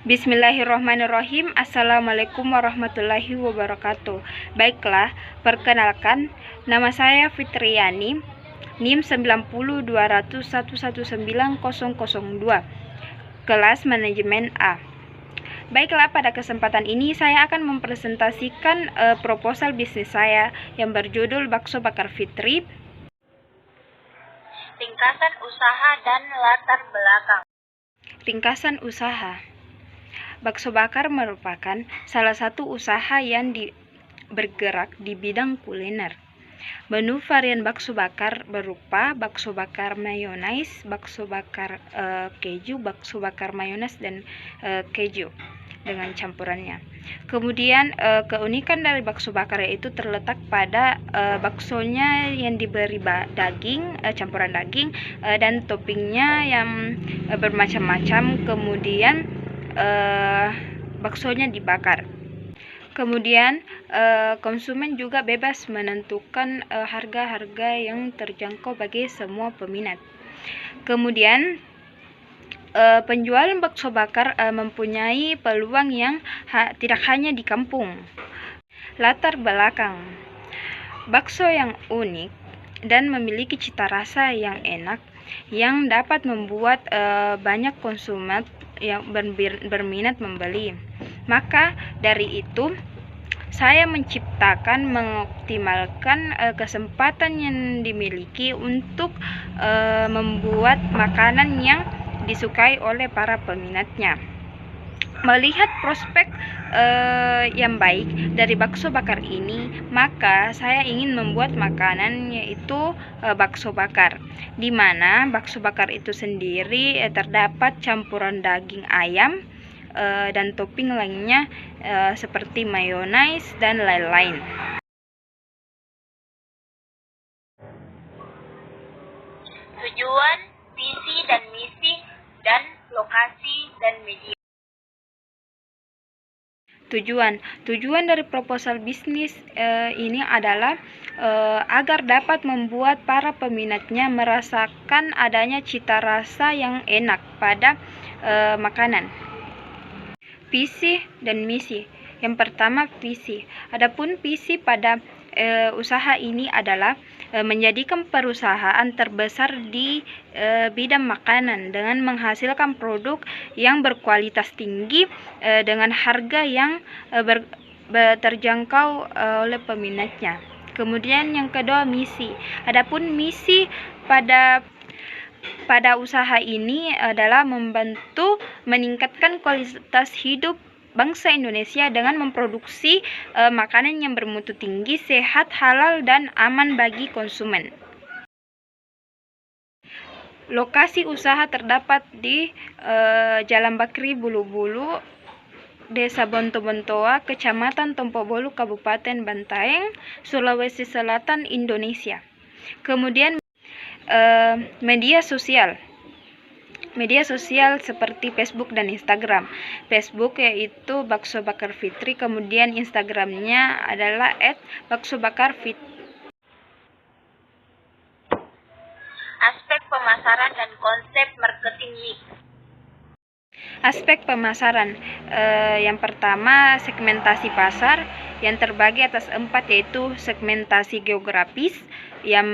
Bismillahirrahmanirrahim. Assalamualaikum warahmatullahi wabarakatuh. Baiklah, perkenalkan, nama saya Fitriani, NIM 90200119002, kelas manajemen A. Baiklah, pada kesempatan ini saya akan mempresentasikan proposal bisnis saya yang berjudul Bakso Bakar Fitri, ringkasan usaha dan latar belakang. Ringkasan usaha. Bakso bakar merupakan salah satu usaha yang bergerak di bidang kuliner. Menu varian bakso bakar berupa bakso bakar mayones, bakso bakar keju, bakso bakar mayones dan keju dengan campurannya. Kemudian keunikan dari bakso bakar yaitu terletak pada baksonya yang diberi daging, campuran daging, dan toppingnya yang bermacam-macam. Kemudian baksonya dibakar. Kemudian konsumen juga bebas menentukan harga-harga yang terjangkau bagi semua peminat. Kemudian penjual bakso bakar mempunyai peluang yang tidak hanya di kampung. Latar belakang. Bakso yang unik dan memiliki cita rasa yang enak yang dapat membuat banyak konsumen yang berminat membeli. Maka dari itu saya mengoptimalkan kesempatan yang dimiliki untuk membuat makanan yang disukai oleh para peminatnya. Melihat prospek yang baik dari bakso bakar ini, maka saya ingin membuat makanan yaitu bakso bakar, di mana bakso bakar itu sendiri terdapat campuran daging ayam dan topping lainnya seperti mayones dan lain-lain. Tujuan, visi dan misi, dan lokasi dan media. Tujuan dari proposal bisnis ini adalah agar dapat membuat para peminatnya merasakan adanya cita rasa yang enak pada makanan. Visi dan misi. Yang pertama, visi. Adapun visi pada usaha ini adalah menjadikan perusahaan terbesar di bidang makanan dengan menghasilkan produk yang berkualitas tinggi dengan harga yang terjangkau oleh peminatnya. Kemudian yang kedua, misi. Adapun misi pada usaha ini adalah membantu meningkatkan kualitas hidup bangsa Indonesia dengan memproduksi makanan yang bermutu tinggi, sehat, halal, dan aman bagi konsumen. Lokasi usaha terdapat di Jalan Bakri Bulu-Bulu, Desa Bonto-Bontoa, Kecamatan Tompobolu, Kabupaten Bantaeng, Sulawesi Selatan, Indonesia. Kemudian media sosial seperti Facebook dan Instagram. Facebook yaitu Bakso Bakar Fitri, kemudian Instagramnya adalah @baksobakarfit. Aspek pemasaran dan konsep marketing mix. Aspek pemasaran, yang pertama segmentasi pasar yang terbagi atas 4, yaitu segmentasi geografis, yang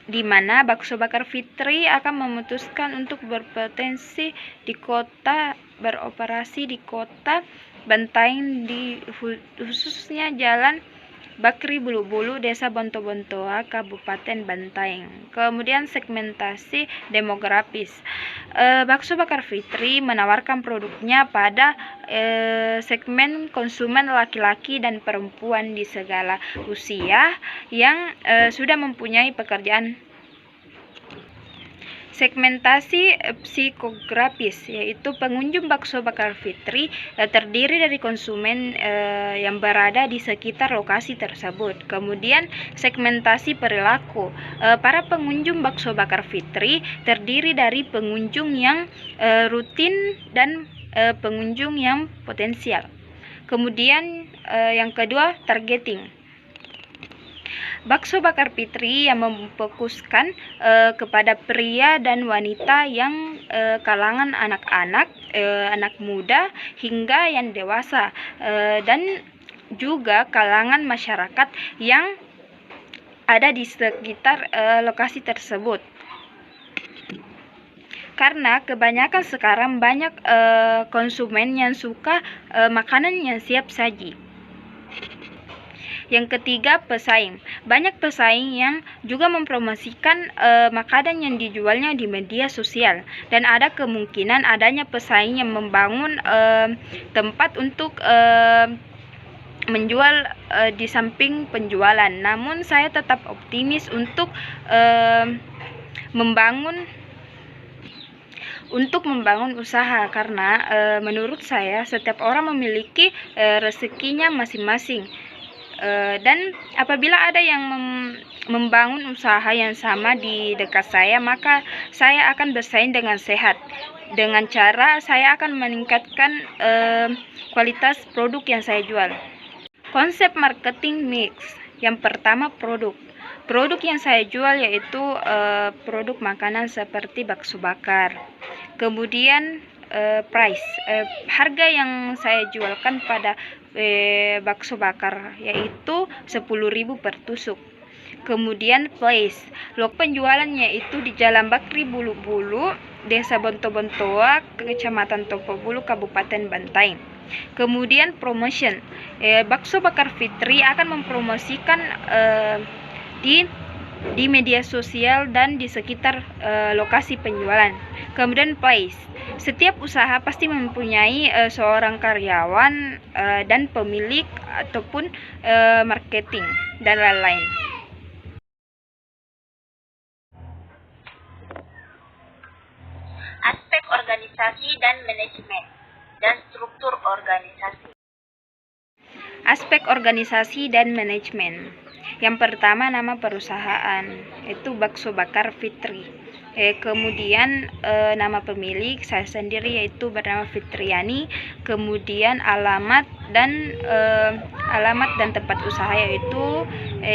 dimana Bakso Bakar Fitri akan memutuskan untuk beroperasi di kota Bantaeng, di khususnya Jalan Bakri Bulu-Bulu, Desa Bonto-Bontoa, Kabupaten Bantaeng. Kemudian segmentasi demografis. Bakso Bakar Fitri menawarkan produknya pada segmen konsumen laki-laki dan perempuan di segala usia yang sudah mempunyai pekerjaan. Segmentasi psikografis, yaitu pengunjung Bakso Bakar Fitri terdiri dari konsumen yang berada di sekitar lokasi tersebut. Kemudian segmentasi perilaku, para pengunjung Bakso Bakar Fitri terdiri dari pengunjung yang rutin dan pengunjung yang potensial. Kemudian yang kedua, targeting. Bakso Bakar Fitri yang memfokuskan kepada pria dan wanita yang kalangan anak-anak anak muda hingga yang dewasa, dan juga kalangan masyarakat yang ada di sekitar lokasi tersebut. Karena kebanyakan sekarang banyak konsumen yang suka makanan yang siap saji. Yang ketiga, pesaing. Banyak pesaing yang juga mempromosikan makanan yang dijualnya di media sosial, dan ada kemungkinan adanya pesaing yang membangun tempat untuk menjual di samping penjualan. Namun saya tetap optimis untuk membangun usaha, karena menurut saya setiap orang memiliki rezekinya masing-masing. Dan apabila ada yang membangun usaha yang sama di dekat saya, maka saya akan bersaing dengan sehat. Dengan cara saya akan meningkatkan kualitas produk yang saya jual. Konsep marketing mix. Yang pertama, produk yang saya jual yaitu produk makanan seperti bakso bakar. Kemudian price, harga yang saya jualkan pada bakso bakar yaitu 10.000 per tusuk. Kemudian place, penjualannya itu di Jalan Bakri Bulu-Bulu, Desa Bonto-Bontoa, Kecamatan Topo-Bulu, Kabupaten Bantaeng. Kemudian promotion, bakso bakar Fitri akan mempromosikan di media sosial dan di sekitar lokasi penjualan. Kemudian place, setiap usaha pasti mempunyai seorang karyawan dan pemilik ataupun marketing dan lain-lain. Aspek organisasi dan manajemen dan struktur organisasi. Aspek organisasi dan manajemen. Yang pertama, nama perusahaan itu Bakso Bakar Fitri. Kemudian nama pemilik saya sendiri yaitu bernama Fitriani. Kemudian alamat dan tempat usaha yaitu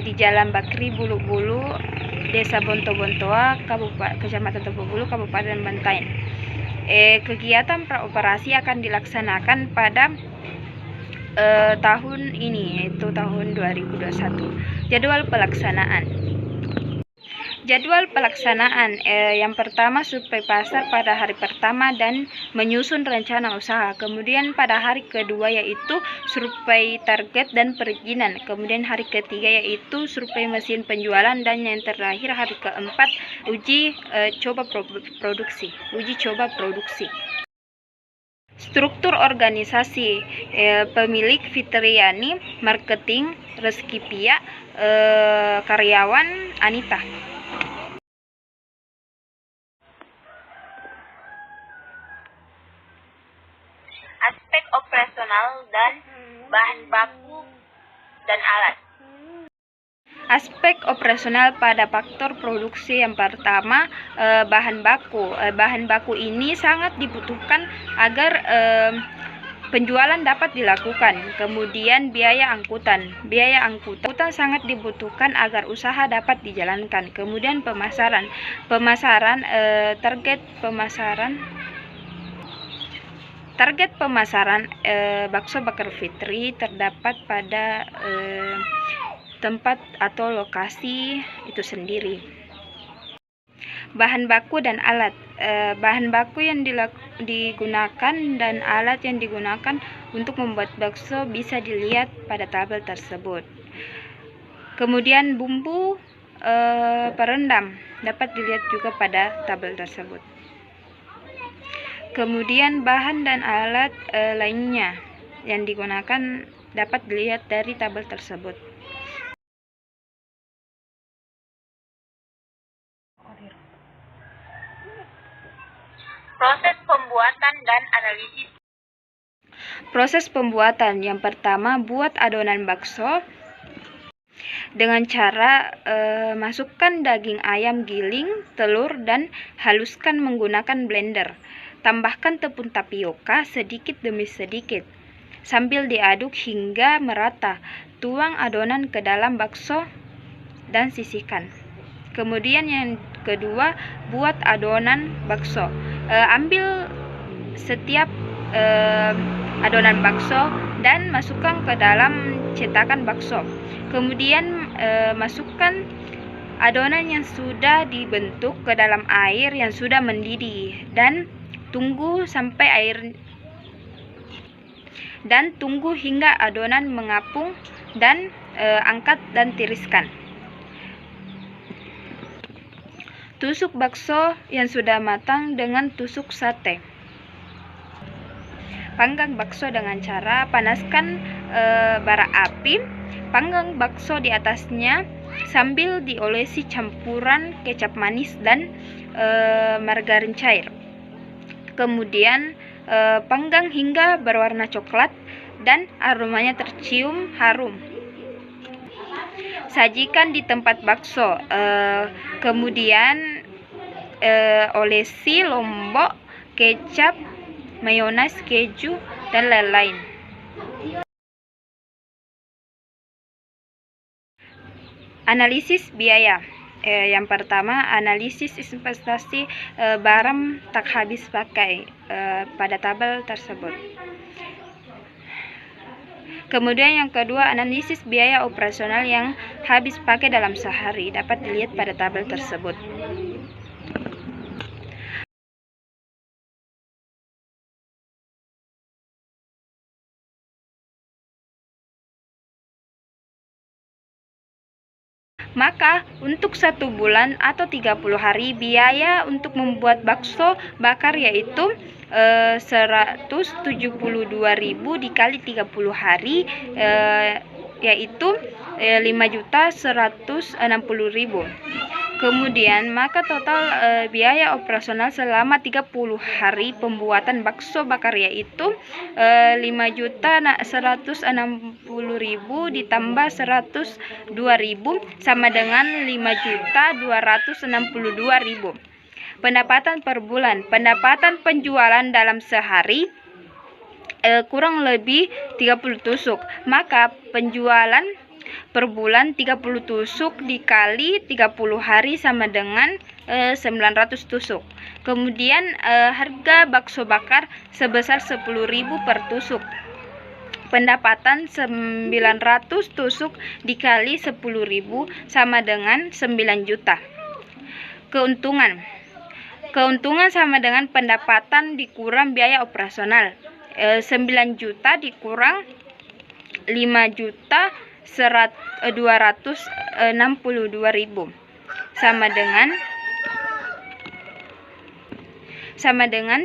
di Jalan Bakri Bulu-Bulu, Desa Bonto-Bontoa, Kecamatan Topo-Bulu, Kabupaten Bantaeng. Kegiatan praoperasi akan dilaksanakan pada tahun ini, yaitu tahun 2021. Jadwal pelaksanaan yang pertama, survei pasar pada hari pertama dan menyusun rencana usaha. Kemudian pada hari kedua yaitu survei target dan perizinan. Kemudian hari ketiga yaitu survei mesin penjualan, dan yang terakhir hari keempat uji coba produksi. Struktur organisasi, pemilik Fitriani, marketing Rezeki Pia, karyawan Anita. Aspek operasional dan bahan baku dan alat. Aspek operasional pada faktor produksi. Yang pertama, bahan baku. Bahan baku ini sangat dibutuhkan agar penjualan dapat dilakukan. Kemudian biaya angkutan sangat dibutuhkan agar usaha dapat dijalankan. Kemudian pemasaran, target pemasaran bakso bakar Fitri terdapat pada tempat atau lokasi itu sendiri. Bahan baku dan alat. Bahan baku yang digunakan dan alat yang digunakan untuk membuat bakso bisa dilihat pada tabel tersebut. Kemudian bumbu perendam dapat dilihat juga pada tabel tersebut. Kemudian bahan dan alat lainnya yang digunakan dapat dilihat dari tabel tersebut. Proses pembuatan dan analisis. Proses pembuatan, yang pertama, buat adonan bakso dengan cara masukkan daging ayam giling, telur, dan haluskan menggunakan blender. Tambahkan tepung tapioka sedikit demi sedikit sambil diaduk hingga merata. Tuang adonan ke dalam bakso dan sisihkan. Kemudian yang kedua, buat adonan bakso. Ambil setiap adonan bakso dan masukkan ke dalam cetakan bakso. Kemudian masukkan adonan yang sudah dibentuk ke dalam air yang sudah mendidih dan tunggu hingga adonan mengapung dan angkat dan tiriskan. Tusuk bakso yang sudah matang dengan tusuk sate. Panggang bakso dengan cara panaskan bara api, panggang bakso di atasnya sambil diolesi campuran kecap manis dan margarin cair. Kemudian panggang hingga berwarna coklat dan aromanya tercium harum. Sajikan di tempat bakso, kemudian olesi lombok, kecap, mayones, keju, dan lain-lain. Analisis biaya. Yang pertama, analisis investasi barang tak habis pakai pada tabel tersebut. Kemudian yang kedua, analisis biaya operasional yang habis pakai dalam sehari dapat dilihat pada tabel tersebut. Maka untuk 1 bulan atau 30 hari biaya untuk membuat bakso bakar yaitu 172.000 dikali 30 hari yaitu 5.160.000. Kemudian maka total biaya operasional selama 30 hari pembuatan bakso bakar yaitu 5.160.000 ditambah 102.000 sama dengan 5.262.000. Pendapatan per bulan. Pendapatan penjualan dalam sehari kurang lebih 30 tusuk. Maka penjualan per bulan 30 tusuk dikali 30 hari sama dengan 900 tusuk. Kemudian harga bakso bakar sebesar 10.000 per tusuk. Pendapatan 900 tusuk dikali 10.000 sama dengan 9 juta. Keuntungan sama dengan pendapatan dikurang biaya operasional. 9 juta dikurang 5.262.000 sama dengan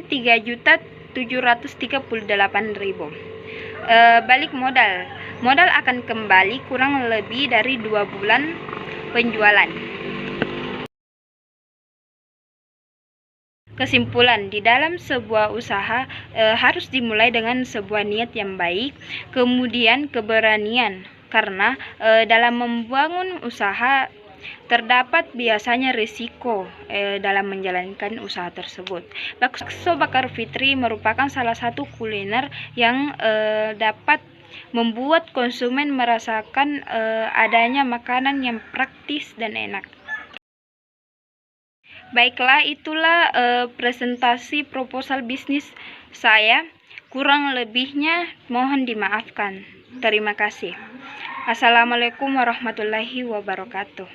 3.738.000. Balik modal. Modal akan kembali kurang lebih dari 2 bulan penjualan. Kesimpulan, di dalam sebuah usaha harus dimulai dengan sebuah niat yang baik, kemudian keberanian, karena dalam membangun usaha terdapat biasanya risiko dalam menjalankan usaha tersebut. Bakso bakar Fitri merupakan salah satu kuliner yang dapat membuat konsumen merasakan adanya makanan yang praktis dan enak. Baiklah, itulah presentasi proposal bisnis saya. Kurang lebihnya mohon dimaafkan. Terima kasih. Assalamualaikum warahmatullahi wabarakatuh.